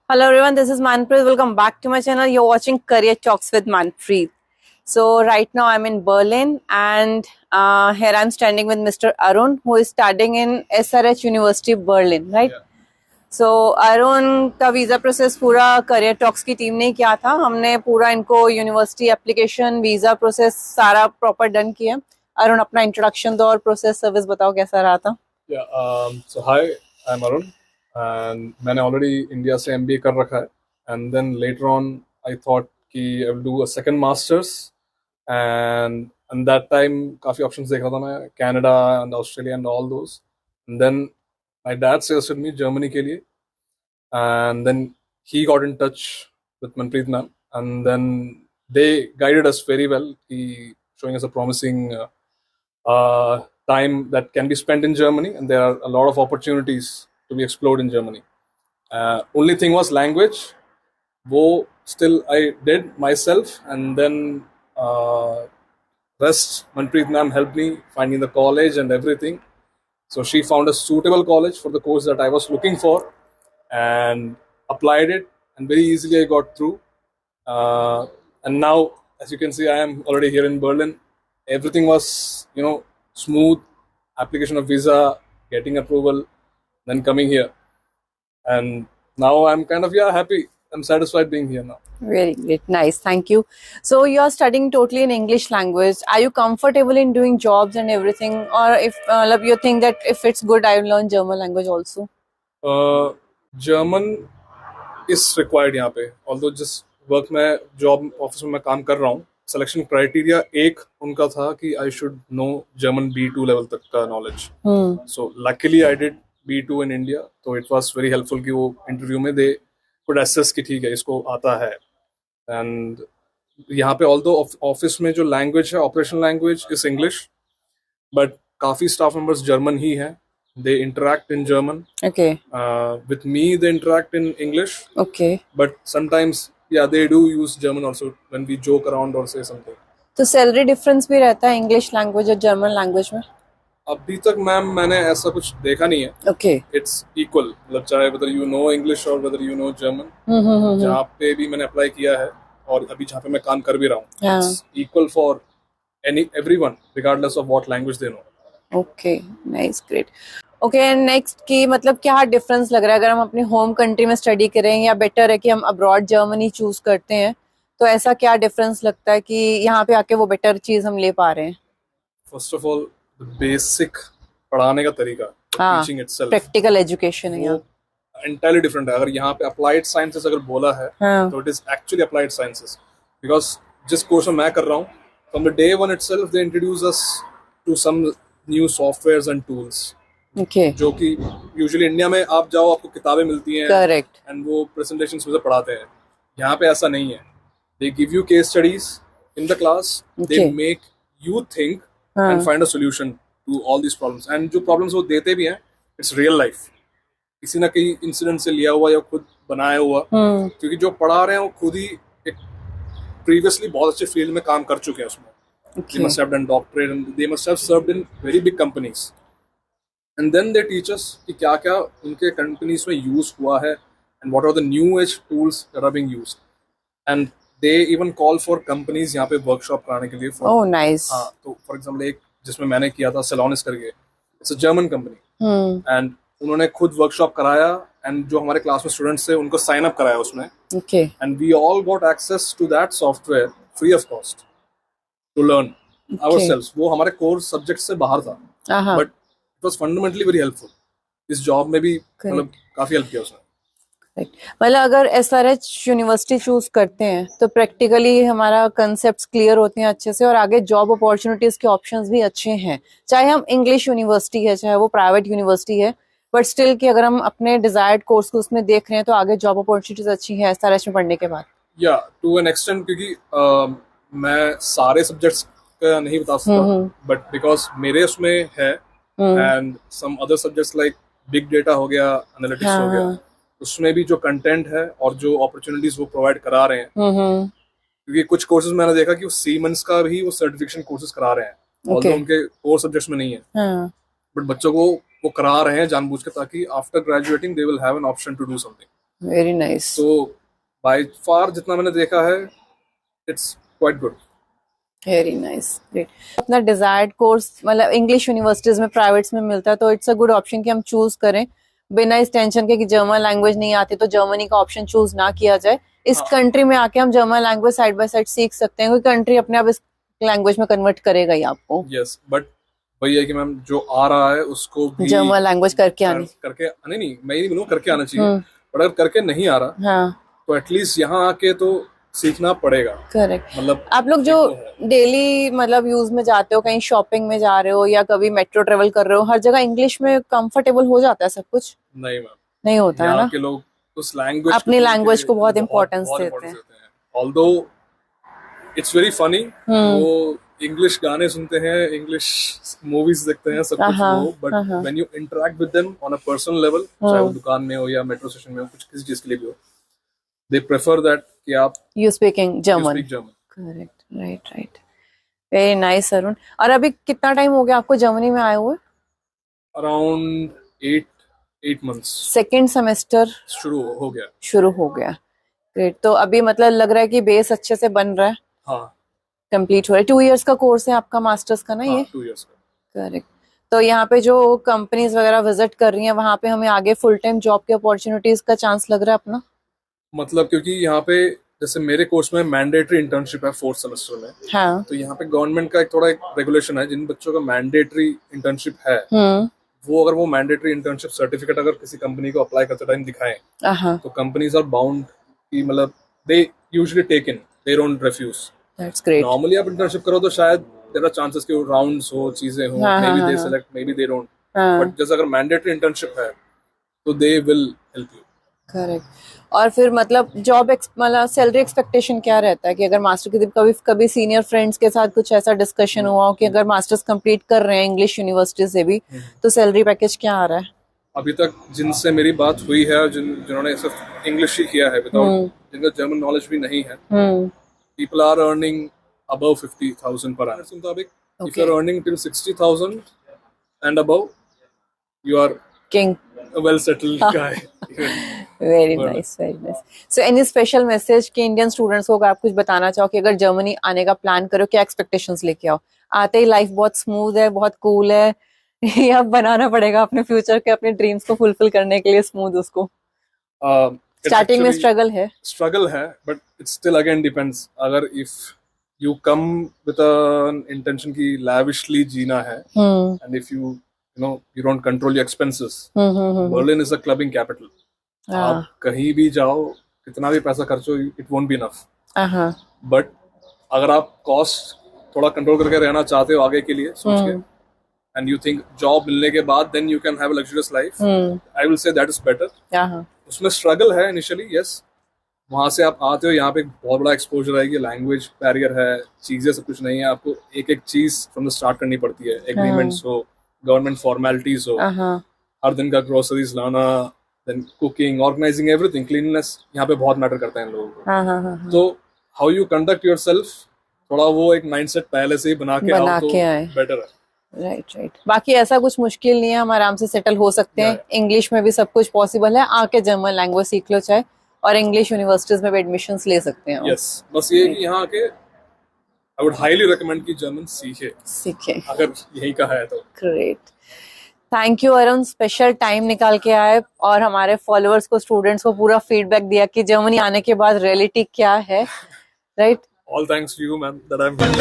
Hello everyone, this is Manpreet. Welcome back to my channel. You're watching Career Talks with Manpreet. So right now I'm in Berlin and here I'm standing with Mr. Arun who is studying in SRH University Berlin, right? Yeah. So Arun का visa process पूरा career talks की team ने किया था. हमने पूरा इनको university application visa process सारा प्रॉपर डन किया. अरुण अपना इंट्रोडक्शन दो और प्रोसेस सर्विस बताओ कैसा रहा था. So hi, I'm Arun and मैंने already इंडिया से MBA कर रखा है and then later on I thought कि I will do a second masters and that time काफी options देख रहा था मैं Canada and Australia and all those and then my dad suggested me Germany के लिए and then he got in touch with Manpreet ma'am and then they guided us very well, he showing us a promising time that can be spent in Germany, and there are a lot of opportunities to be explored in Germany. Only thing was language. Wo still I did myself, and then rest Manpreet ma'am helped me finding the college and everything. So she found a suitable college for the course that I was looking for, and applied it, and very easily I got through. And now, as you can see, I am already here in Berlin. Everything was, smooth. Application of visa, getting approval, then coming here. And now I'm kind of, happy. I'm satisfied being here now. Very great. Nice. Thank you. So you are studying totally in English language. Are you comfortable in doing jobs and everything? Or if you think that if it's good, I will learn German language also? German is required यहाँ पे. Although just work में job office में मैं काम कर रहा हूँ. Selection criteria एक उनका था कि I should know German B2 level तक का knowledge. So luckily I did B2 in India. So it was very helpful कि वो interview में they could assess कि ठीक है इसको आता है. And यहाँ पे although office में जो language है operational language is English, but काफी staff members German ही हैं. They interact in German. Okay. With me, they interact in English. Okay. But sometimes, they do use German also when we joke around or say something. तो salary difference भी रहता है English language और German language में? अभी तक ma'am मैंने ऐसा कुछ देखा नहीं है. Okay. It's equal. मतलब चाहे whether you know English or whether you know German. जहाँ पे भी मैंने अप्लाई किया है और अभी जहाँ पे मैं काम कर भी रहा हूँ, it's equal for everyone regardless of what language they know. Okay, nice, great. Okay, next की मतलब क्या डिफरेंस लग रहा है अगर हम अपनी होम कंट्री में स्टडी करें या बेटर है कि हम अब्रॉड जर्मनी चूज करते हैं, तो ऐसा क्या डिफरेंस लगता है कि यहाँ पे आके वो बेटर चीज हम ले पा रहे हैं? फर्स्ट ऑफ ऑल बेसिक पढ़ाने का तरीका, टीचिंग इटसेल्फ, प्रैक्टिकल एजुकेशन है यहाँ entirely different है. अगर यहाँ पे अप्लाइड साइंसेस अगर बोला है तो it is actually applied sciences, because जिस कोर्स में मैं कर रहा हूँ from the day one itself they introduce us to some new softwares and tools. जो कि यूजुअली इंडिया में आप जाओ आपको किताबें मिलती हैं, करेक्ट, एंड वो प्रेजेंटेशंस में पढ़ाते हैं. यहाँ पे ऐसा नहीं है. They give you case studies in the class, they make you think and find a solution to all this problems. And जो प्रॉब्लम्स वो देते भी हैं इट्स रियल लाइफ, किसी ना कहीं इंसिडेंट से लिया हुआ या खुद बनाया हुआ. क्योंकि जो पढ़ा रहे हैं वो खुद ही एक प्रीवियसली बहुत अच्छे फील्ड में काम कर चुके हैं उसमें. They must have done doctorate and they must have served in very big companies. And then they teach us कि क्या-क्या उनके companies में use हुआ है and what are the new age tools that are being used. And they even call for companies यहाँ पे workshop कराने के लिए. Oh, nice. हाँ, तो for example एक जिसमें मैंने किया था Celonis करके, it's a German company. And उन्होंने खुद वर्कशॉप कराया एंड जो हमारे क्लास में स्टूडेंट्स थे उनको साइन अप कराया उसमें. And we all got access to that software free of cost to learn ourselves. वो हमारे कोर सब्जेक्ट से बाहर था, but it was fundamentally very helpful. इस जॉब में भी मतलब काफी हेल्प किया उसने. मतलब अगर एसआरएच यूनिवर्सिटी चूज करते हैं तो प्रैक्टिकली हमारा कंसेप्ट्स क्लियर होते हैं अच्छे से और आगे जॉब अपॉर्चुनिटीज के ऑप्शंस भी अच्छे हैं. चाहे हम इंग्लिश यूनिवर्सिटी है, चाहे वो प्राइवेट यूनिवर्सिटी है, बट स्टिल कि अगर हम अपने डिजायर्ड कोर्स को उसमें देख रहे हैं तो आगे जॉब अपॉर्चुनिटीज अच्छी है एसआरएच में पढ़ने के बाद. या टू एन एक्सटेंट, क्योंकि मैं सारे सब्जेक्ट्स का नहीं बता सकता, बट बिकॉज मेरे उसमें है and some other subjects like big data हो गया, एनालिटिक्स हो गया, उसमें भी जो कंटेंट है और जो अपॉर्चुनिटीज वो प्रोवाइड करा रहे हैं. क्योंकि कुछ कोर्सेज मैंने देखा कि वो सीमेंस का भी वो सर्टिफिकेशन कोर्सेज करा रहे हैं, ऑल्दो उनके कोर सब्जेक्ट्स में नहीं है, बट बच्चों को वो करा रहे हैं जानबूझ के ताकि after graduating they will have an option to do something. Very nice. तो बाय फार जितना मैंने देखा है, it's quite good. Very nice, great. अपना डिजायर्ड कोर्स मतलब इंग्लिश यूनिवर्सिटीज में, प्राइवेट्स में मिलता है, तो इट्स अ गुड ऑप्शन कि हम चूज करें बिना इस टेंशन के कि जर्मन लैंग्वेज नहीं आती तो जर्मनी का ऑप्शन चूज ना किया जाए. इस कंट्री में आके हम German language side by side सीख सकते हैं, कोई कंट्री अपने आप इस लैंग्वेज में कन्वर्ट करेगा ही आपको. यस, बट वही है कि मैम जो आ रहा है उसको भी जर्मन लैंग्वेज करके नहीं, मैं नहीं बोलूँ करके आना चाहिए, बट अगर करके नहीं आ रहा तो एटलीस्ट यहाँ आके तो सीखना पड़ेगा. करेक्ट. मतलब आप लोग जो डेली मतलब यूज में जाते हो, कहीं शॉपिंग में जा रहे हो या कभी मेट्रो ट्रेवल कर रहे हो, हर जगह इंग्लिश में कंफर्टेबल हो जाता है सब कुछ? नहीं मैम, नहीं होता है यहाँ ना. के लोग उस लैंग्वेज, अपनी लैंग्वेज को बहुत इंपॉर्टेंस देते हैं. ऑल्दो इट्स वेरी फनी, वो इंग्लिश गाने सुनते हैं, इंग्लिश मूवीज देखते हैं, सब कुछ वो, but when you interact with them on a personal level, चाहे वो दुकान में हो या मेट्रो स्टेशन में हो, कुछ किसी चीज के लिए भी हो, दे प्रेफर दैट कि आप you speaking German. Correct. Right right. Very nice Arun. और अभी कितना टाइम हो गया आपको जर्मनी में आए हुए? Around 8 months. सेकेंड सेमेस्टर शुरू हो गया. ग्रेट. तो अभी मतलब लग रहा है कि बेस अच्छे से बन रहा है. हाँ, कंप्लीट हो रहा है. 2 years का कोर्स है आपका मास्टर्स का ना? ये 2 years का. करेक्ट. तो यहाँ पे जो कंपनीज वगैरह विजिट कर रही हैं, वहाँ पे हमें आगे फुल टाइम जॉब की अपॉर्चुनिटीज का चांस लग रहा है अपना? मतलब क्योंकि यहाँ पे जैसे मेरे कोर्स में मैंडेटरी इंटर्नशिप है 4th सेमेस्टर में. हाँ. तो यहाँ पे गवर्नमेंट का एक रेगुलेशन है, जिन बच्चों का मैंडेटरी इंटर्नशिप है, वो अगर वो मैंडेटरी इंटर्नशिप सर्टिफिकेट अगर किसी कंपनी को अप्लाई करते टाइम दिखाएं, तो कंपनीज आर बाउंड कि मतलब they usually take in, they don't refuse. That's great. Normally आप इंटर्नशिप करो तो शायद देयर आर चांसेस कि राउंड्स हो, चीजें हो, maybe they select, maybe they don't, but जैसे अगर मैंडेटरी इंटर्नशिप है तो they will help you. Correct. और फिर मतलब जॉब मतलब सैलरी एक्सपेक्टेशन क्या रहता है कि अगर मास्टर के कभी सीनियर फ्रेंड्स के साथ कुछ ऐसा डिस्कशन हुआ हो कि अगर मास्टर्स कंप्लीट कर रहे हैं इंग्लिश यूनिवर्सिटी से भी, तो सैलरी पैकेज क्या आ रहा है? अभी तक जिनसे मेरी बात हुई है, जिन्होंने सिर्फ इंग्लिश ही किया है विदाउट, जिनका जर्मन नॉलेज भी नहीं है, people are earning above 50,000 per annum मुताबिक. If you are earning till 60,000 and above, you are king, a well settled guy. Very nice, very nice. So any special message कि Indian students को आप कुछ बताना चाहो कि अगर जर्मनी आने का प्लान करो, क्या एक्सपेक्टेशंस लेके आओ? आते ही लाइफ बहुत स्मूथ है, बहुत कूल है, या बनाना पड़ेगा अपने फ्यूचर के, अपने ड्रीम्स को फुलफिल करने के लिए स्मूथ उसको? स्टार्टिंग में स्ट्रगल है, but it still again depends. अगर if you come with an intention की लैविशली जीना है, and if you you don't control your expenses, Berlin is a clubbing capital. आप कहीं भी जाओ, कितना भी पैसा खर्चो, it won't be enough. But अगर आप कॉस्ट थोड़ा कंट्रोल करके रहना चाहते हो आगे के लिए सोच के, and you think जॉब मिलने के बाद then you can have a luxurious life, I will say that is better. उसमें स्ट्रगल है इनिशियली, यस. वहां से आप आते हो, यहाँ पे बहुत बड़ा एक्सपोजर है कि लैंग्वेज बैरियर है, चीजें सब कुछ नहीं है, आपको एक एक चीज फ्रॉम द स्टार्ट करनी पड़ती है. एग्रीमेंट्स हो, गवर्नमेंट फॉर्मेलिटीज हो, हर दिन का ग्रोसरीज लाना, then cooking, organising everything, cleanness यहाँ पे बहुत मैटर करता है इन लोगों को. तो हाउ यू कंडक्ट योरसेल्फ, थोड़ा वो एक माइंडसेट पहले से ही बना के आओ तो बेटर है. राइट. बाकी ऐसा कुछ मुश्किल नहीं है, हम आराम से सेटल हो सकते हैं. इंग्लिश में भी सब कुछ पॉसिबल है. आके जर्मन लैंग्वेज सीख लो चाहे, और इंग्लिश यूनिवर्सिटीज में भी एडमिशंस ले सकते हैं. यस, बस ये कि यहाँ आके I would highly recommend कि जर्मन सीखे अगर यही का है तो. Great. Thank you Arun, special time निकाल के आए और हमारे फॉलोअर्स को, स्टूडेंट्स को पूरा फीडबैक दिया कि जर्मनी आने के बाद रियलिटी क्या है. Right. All thanks to you, man, that I'm here.